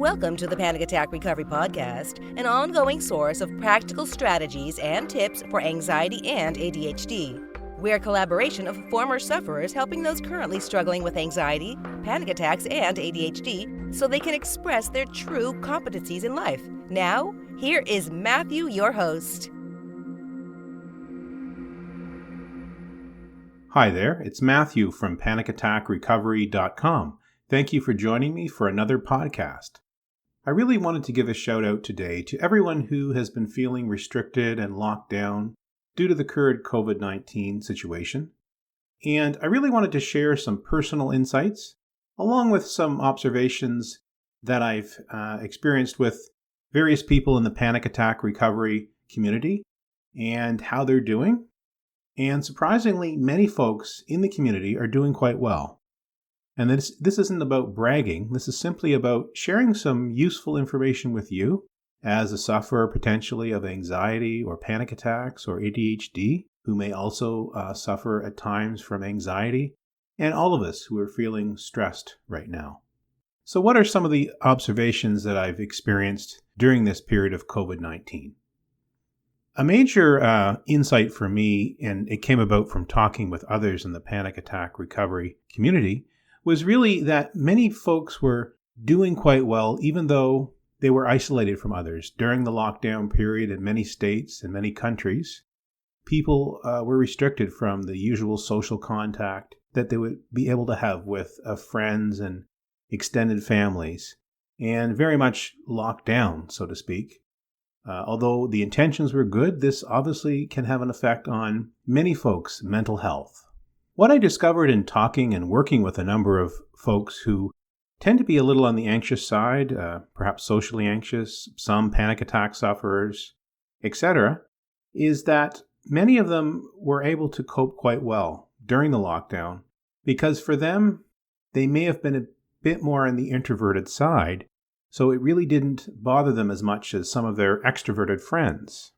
Welcome to the Panic Attack Recovery Podcast, an ongoing source of practical strategies and tips for anxiety and ADHD. We're a collaboration of former sufferers helping those currently struggling with anxiety, panic attacks, and ADHD so they can express their true competencies in life. Now, here is Matthew, your host. Hi there, it's Matthew from panicattackrecovery.com. Thank you for joining me for another podcast. I really wanted to give a shout out today to everyone who has been feeling restricted and locked down due to the current COVID-19 situation. And I really wanted to share some personal insights along with some observations that I've experienced with various people in the panic attack recovery community and how they're doing. And surprisingly, many folks in the community are doing quite well. And this isn't about bragging. This is simply about sharing some useful information with you as a sufferer potentially of anxiety or panic attacks or ADHD, who may also suffer at times from anxiety, and all of us who are feeling stressed right now. So what are some of the observations that I've experienced during this period of COVID-19? A major insight for me, and it came about from talking with others in the panic attack recovery community, was really that many folks were doing quite well, even though they were isolated from others. During the lockdown period in many states and many countries, people were restricted from the usual social contact that they would be able to have with friends and extended families, and very much locked down, so to speak. Although the intentions were good, this obviously can have an effect on many folks' mental health. What I discovered in talking and working with a number of folks who tend to be a little on the anxious side, perhaps socially anxious, some panic attack sufferers, etc., is that many of them were able to cope quite well during the lockdown because for them, they may have been a bit more on the introverted side, so it really didn't bother them as much as some of their extroverted friends.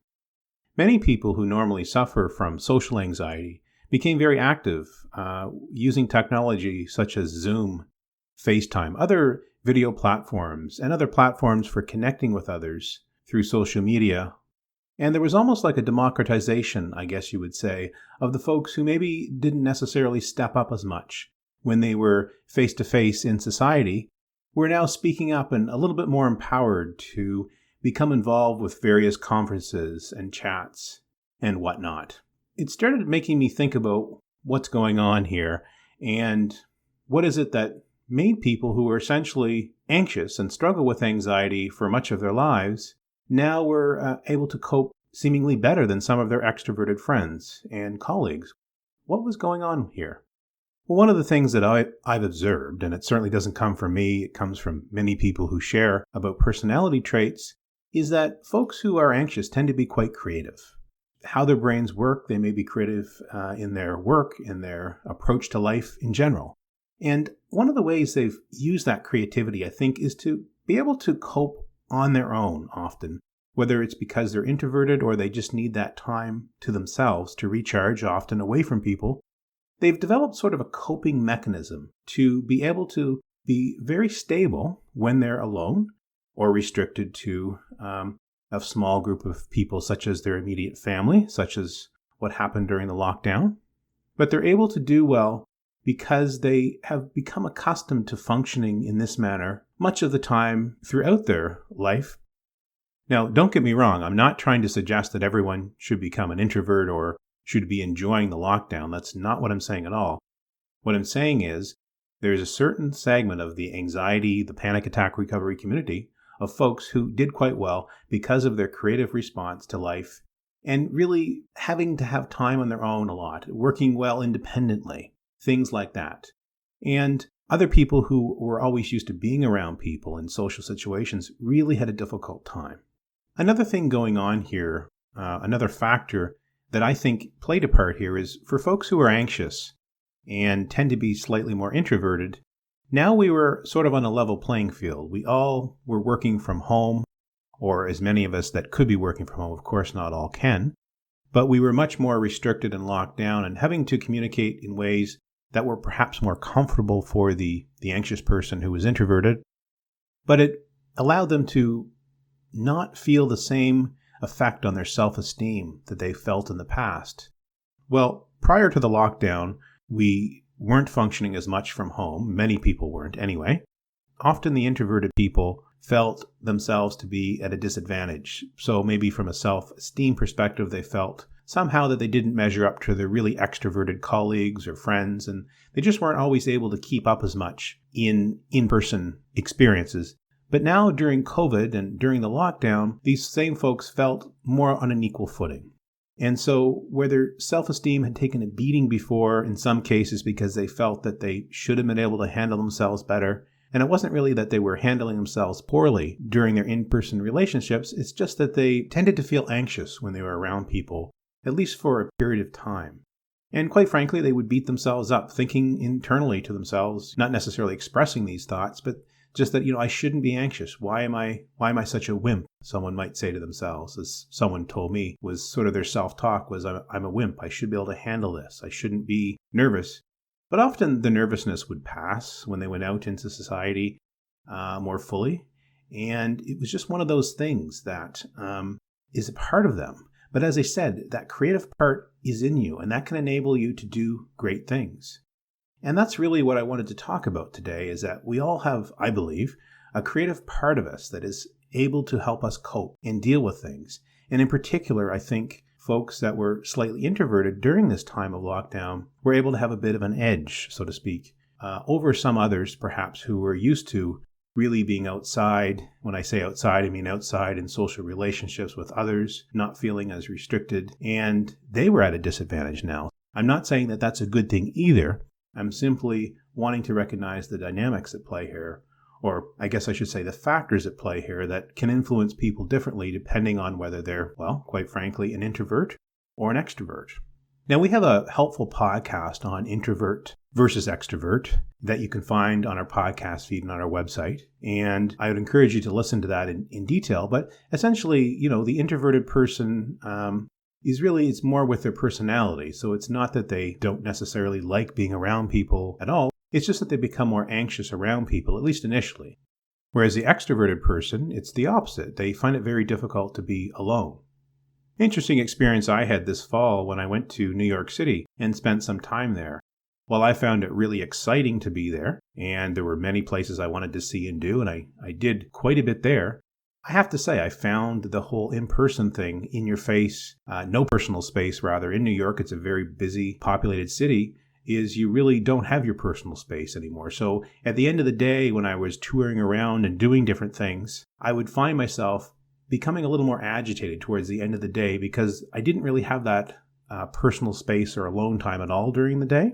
Many people who normally suffer from social anxiety became very active using technology such as Zoom, FaceTime, other video platforms, and other platforms for connecting with others through social media. And there was almost like a democratization, I guess you would say, of the folks who maybe didn't necessarily step up as much when they were face-to-face in society, were now speaking up and a little bit more empowered to become involved with various conferences and chats and whatnot. It started making me think about what's going on here and what is it that made people who were essentially anxious and struggle with anxiety for much of their lives now were able to cope seemingly better than some of their extroverted friends and colleagues. What was going on here? Well, one of the things that I've observed, and it certainly doesn't come from me, it comes from many people who share about personality traits, is that folks who are anxious tend to be quite creative. How their brains work, they may be creative in their work, in their approach to life in general. And one of the ways they've used that creativity, I think, is to be able to cope on their own often, whether it's because they're introverted or they just need that time to themselves to recharge, often away from people. They've developed sort of a coping mechanism to be able to be very stable when they're alone or restricted to a small group of people, such as their immediate family, such as what happened during the lockdown. But they're able to do well because they have become accustomed to functioning in this manner much of the time throughout their life. Now, don't get me wrong, I'm not trying to suggest that everyone should become an introvert or should be enjoying the lockdown. That's not what I'm saying at all. What I'm saying is there's a certain segment of the anxiety, the panic attack recovery community of folks who did quite well because of their creative response to life and really having to have time on their own a lot, working well independently, things like that. And other people who were always used to being around people in social situations really had a difficult time. Another thing going on here, another factor that I think played a part here is for folks who are anxious and tend to be slightly more introverted, now we were sort of on a level playing field. We all were working from home, or as many of us that could be working from home, of course not all can, but we were much more restricted and locked down and having to communicate in ways that were perhaps more comfortable for the anxious person who was introverted. But it allowed them to not feel the same effect on their self-esteem that they felt in the past. Well, prior to the lockdown, we weren't functioning as much from home. Many people weren't anyway. Often the introverted people felt themselves to be at a disadvantage. So maybe from a self-esteem perspective, they felt somehow that they didn't measure up to their really extroverted colleagues or friends, and they just weren't always able to keep up as much in in-person experiences. But now during COVID and during the lockdown, these same folks felt more on an equal footing. And so where their self-esteem had taken a beating before, in some cases because they felt that they should have been able to handle themselves better, and it wasn't really that they were handling themselves poorly during their in-person relationships, it's just that they tended to feel anxious when they were around people, at least for a period of time. And quite frankly, they would beat themselves up, thinking internally to themselves, not necessarily expressing these thoughts, but just that, I shouldn't be anxious. Why am I such a wimp? Someone might say to themselves, as someone told me, was sort of their self-talk was, I'm a wimp. I should be able to handle this. I shouldn't be nervous. But often the nervousness would pass when they went out into society more fully. And it was just one of those things that is a part of them. But as I said, that creative part is in you, and that can enable you to do great things. And that's really what I wanted to talk about today, is that we all have, I believe, a creative part of us that is able to help us cope and deal with things. And in particular, I think folks that were slightly introverted during this time of lockdown were able to have a bit of an edge, so to speak, over some others perhaps who were used to really being outside. When I say outside, I mean outside in social relationships with others, not feeling as restricted, and they were at a disadvantage now. I'm not saying that that's a good thing either. I'm simply wanting to recognize the dynamics at play here, or I guess I should say the factors at play here that can influence people differently depending on whether they're, well, quite frankly, an introvert or an extrovert. Now, we have a helpful podcast on introvert versus extrovert that you can find on our podcast feed and on our website. And I would encourage you to listen to that in detail. But essentially, the introverted person it's more with their personality. So it's not that they don't necessarily like being around people at all. It's just that they become more anxious around people, at least initially. Whereas the extroverted person, it's the opposite. They find it very difficult to be alone. Interesting experience I had this fall when I went to New York City and spent some time there. While I found it really exciting to be there, and there were many places I wanted to see and do, and I did quite a bit there, I have to say, I found the whole in-person thing, in your face, no personal space rather. In New York, it's a very busy, populated city, is you really don't have your personal space anymore. So at the end of the day, when I was touring around and doing different things, I would find myself becoming a little more agitated towards the end of the day because I didn't really have that personal space or alone time at all during the day.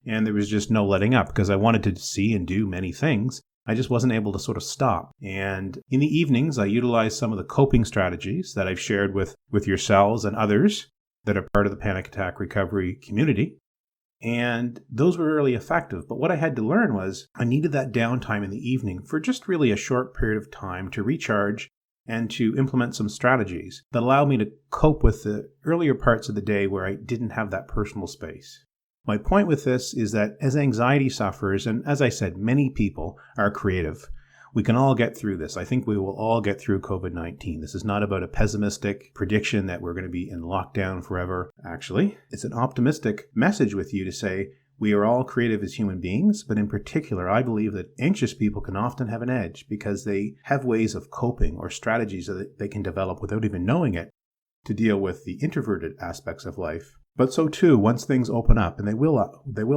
And there was just no letting up because I wanted to see and do many things. I just wasn't able to sort of stop. And in the evenings, I utilized some of the coping strategies that I've shared with yourselves and others that are part of the panic attack recovery community. And those were really effective. But what I had to learn was I needed that downtime in the evening for just really a short period of time to recharge and to implement some strategies that allowed me to cope with the earlier parts of the day where I didn't have that personal space. My point with this is that as anxiety sufferers, and as I said, many people are creative, we can all get through this. I think we will all get through COVID-19. This is not about a pessimistic prediction that we're going to be in lockdown forever. Actually, it's an optimistic message with you to say we are all creative as human beings, but in particular, I believe that anxious people can often have an edge because they have ways of coping or strategies that they can develop without even knowing it to deal with the introverted aspects of life. But so too, once things open up, and they will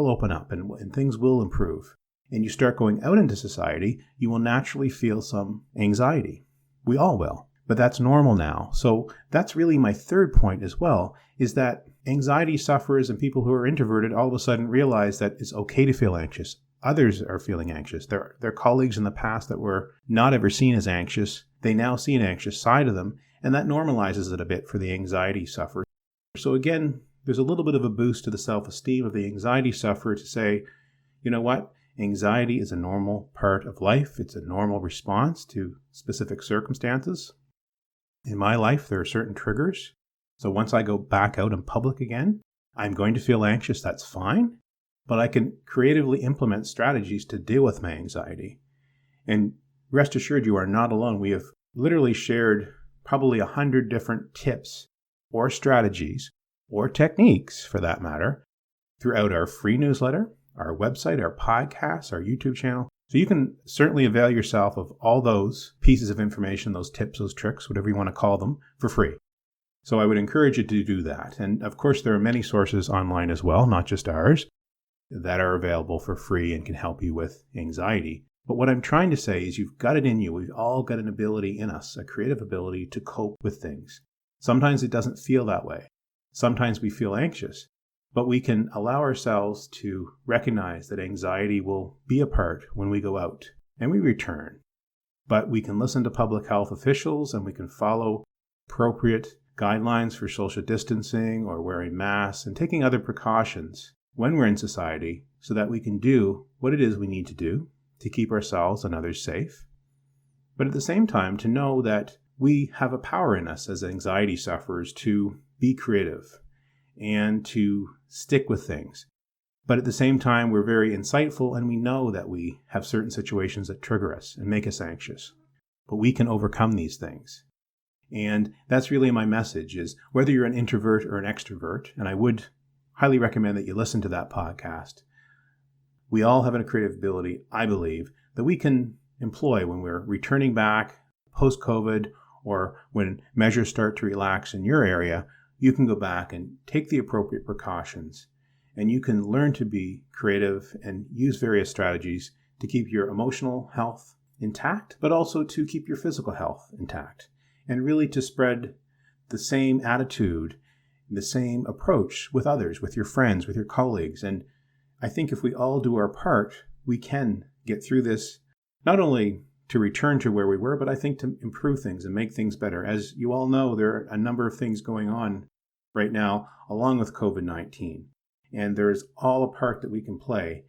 open up, and things will improve, and you start going out into society, you will naturally feel some anxiety. We all will, but that's normal now. So that's really my third point as well, is that anxiety sufferers and people who are introverted all of a sudden realize that it's okay to feel anxious. Others are feeling anxious. Their colleagues in the past that were not ever seen as anxious, they now see an anxious side of them, and that normalizes it a bit for the anxiety sufferer. So again, there's a little bit of a boost to the self-esteem of the anxiety sufferer to say, you know what? Anxiety is a normal part of life. It's a normal response to specific circumstances. In my life, there are certain triggers. So once I go back out in public again, I'm going to feel anxious. That's fine. But I can creatively implement strategies to deal with my anxiety. And rest assured you are not alone. We have literally shared probably 100 different tips or strategies or techniques, for that matter, throughout our free newsletter, our website, our podcast, our YouTube channel. So you can certainly avail yourself of all those pieces of information, those tips, those tricks, whatever you want to call them, for free. So I would encourage you to do that. And of course, there are many sources online as well, not just ours, that are available for free and can help you with anxiety. But what I'm trying to say is you've got it in you. We've all got an ability in us, a creative ability to cope with things. Sometimes it doesn't feel that way. Sometimes we feel anxious. But we can allow ourselves to recognize that anxiety will be a part when we go out and we return. But we can listen to public health officials and we can follow appropriate guidelines for social distancing or wearing masks and taking other precautions when we're in society so that we can do what it is we need to do to keep ourselves and others safe. But at the same time, to know that we have a power in us as anxiety sufferers to be creative and to stick with things. But at the same time, we're very insightful and we know that we have certain situations that trigger us and make us anxious. But we can overcome these things. And that's really my message is whether you're an introvert or an extrovert, and I would highly recommend that you listen to that podcast. We all have a creative ability, I believe, that we can employ when we're returning back post-COVID or when measures start to relax in your area. You can go back and take the appropriate precautions, and you can learn to be creative and use various strategies to keep your emotional health intact, but also to keep your physical health intact, and really to spread the same attitude, the same approach with others, with your friends, with your colleagues. And I think if we all do our part, we can get through this, not only to return to where we were, but I think to improve things and make things better. As you all know, there are a number of things going on right now, along with COVID-19. And there's all a part that we can play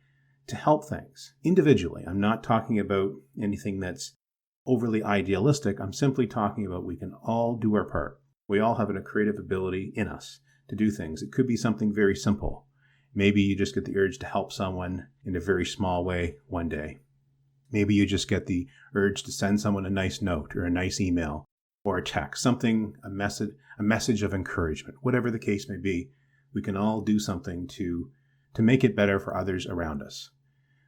to help things individually. I'm not talking about anything that's overly idealistic. I'm simply talking about we can all do our part. We all have a creative ability in us to do things. It could be something very simple. Maybe you just get the urge to help someone in a very small way one day. Maybe you just get the urge to send someone a nice note or a nice email or a text, something, a message of encouragement. Whatever the case may be, we can all do something to make it better for others around us.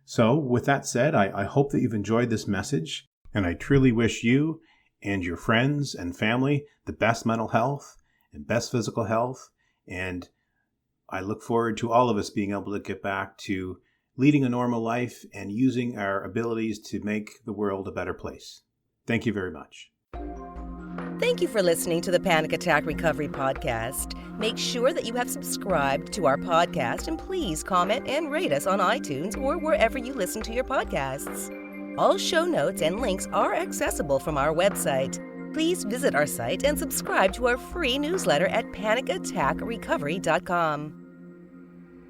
So with that said, I hope that you've enjoyed this message, and I truly wish you and your friends and family the best mental health and best physical health. And I look forward to all of us being able to get back to leading a normal life and using our abilities to make the world a better place. Thank you very much. Thank you for listening to the Panic Attack Recovery Podcast. Make sure that you have subscribed to our podcast and please comment and rate us on iTunes or wherever you listen to your podcasts. All show notes and links are accessible from our website. Please visit our site and subscribe to our free newsletter at panicattackrecovery.com.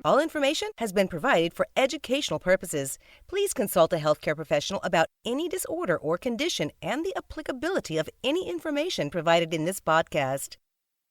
All information has been provided for educational purposes. Please consult a healthcare professional about any disorder or condition and the applicability of any information provided in this podcast.